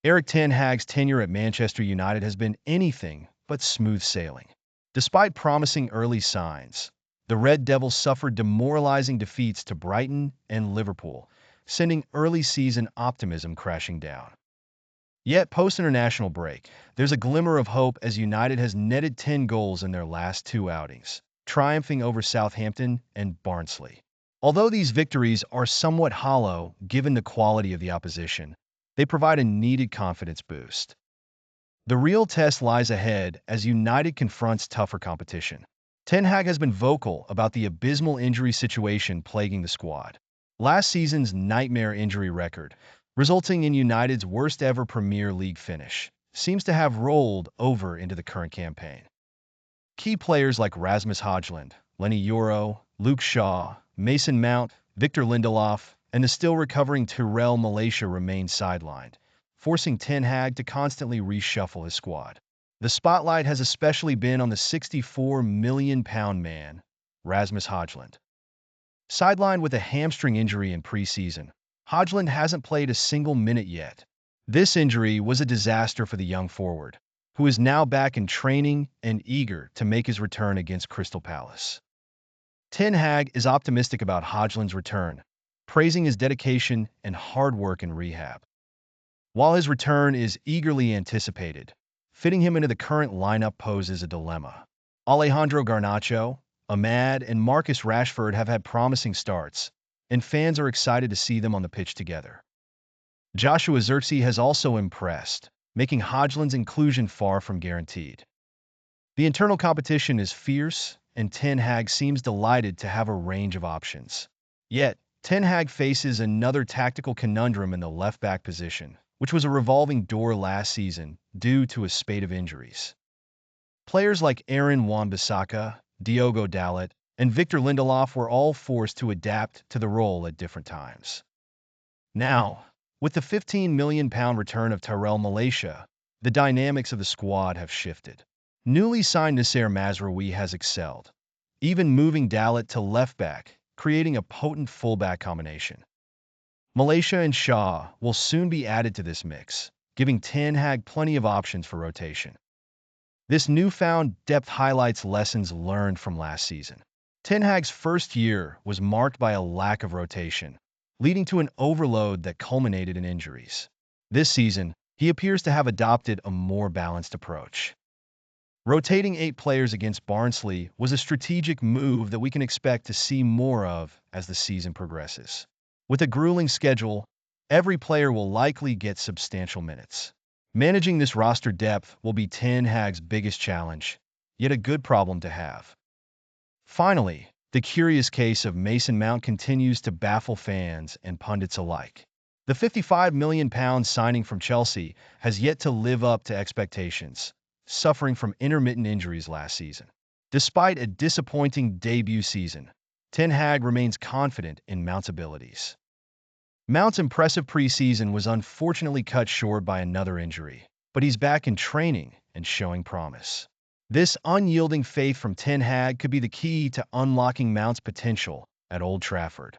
Erik ten Hag's tenure at Manchester United has been anything but smooth sailing. Despite promising early signs, the Red Devils suffered demoralizing defeats to Brighton and Liverpool, sending early season optimism crashing down. Yet, post-international break, there's a glimmer of hope as United has netted 10 goals in their last two outings, triumphing over Southampton and Barnsley. Although these victories are somewhat hollow given the quality of the opposition, they provide a needed confidence boost. The real test lies ahead as United confronts tougher competition. Ten Hag has been vocal about the abysmal injury situation plaguing the squad. Last season's nightmare injury record, resulting in United's worst-ever Premier League finish, seems to have rolled over into the current campaign. Key players like Rasmus Hojlund, Lenny Yoro, Luke Shaw, Mason Mount, Victor Lindelof, and the still recovering Tyrell Malaysia remain sidelined, forcing Ten Hag to constantly reshuffle his squad. The spotlight has especially been on the £64 million man, Rasmus Hojlund. Sidelined with a hamstring injury in preseason, Hojlund hasn't played a single minute yet. This injury was a disaster for the young forward, who is now back in training and eager to make his return against Crystal Palace. Ten Hag is optimistic about Hojlund's return, praising his dedication and hard work in rehab. While his return is eagerly anticipated, fitting him into the current lineup poses a dilemma. Alejandro Garnacho, Ahmad, and Marcus Rashford have had promising starts, and fans are excited to see them on the pitch together. Joshua Zirkzee has also impressed, making Hojlund's inclusion far from guaranteed. The internal competition is fierce, and Ten Hag seems delighted to have a range of options. Yet, Ten Hag faces another tactical conundrum in the left-back position, which was a revolving door last season due to a spate of injuries. Players like Aaron Wan-Bissaka, Diogo Dalot, and Victor Lindelof were all forced to adapt to the role at different times. Now, with the £15 million return of Tyrell Malaysia, the dynamics of the squad have shifted. Newly signed Nasser Mazraoui has excelled, even moving Dalot to left-back, creating a potent fullback combination. Malaysia and Shaw will soon be added to this mix, giving Ten Hag plenty of options for rotation. This newfound depth highlights lessons learned from last season. Ten Hag's first year was marked by a lack of rotation, leading to an overload that culminated in injuries. This season, he appears to have adopted a more balanced approach. Rotating 8 players against Barnsley was a strategic move that we can expect to see more of as the season progresses. With a grueling schedule, every player will likely get substantial minutes. Managing this roster depth will be Ten Hag's biggest challenge, yet a good problem to have. Finally, the curious case of Mason Mount continues to baffle fans and pundits alike. The £55 million signing from Chelsea has yet to live up to expectations, suffering from intermittent injuries last season. Despite a disappointing debut season, Ten Hag remains confident in Mount's abilities. Mount's impressive preseason was unfortunately cut short by another injury, but he's back in training and showing promise. This unyielding faith from Ten Hag could be the key to unlocking Mount's potential at Old Trafford.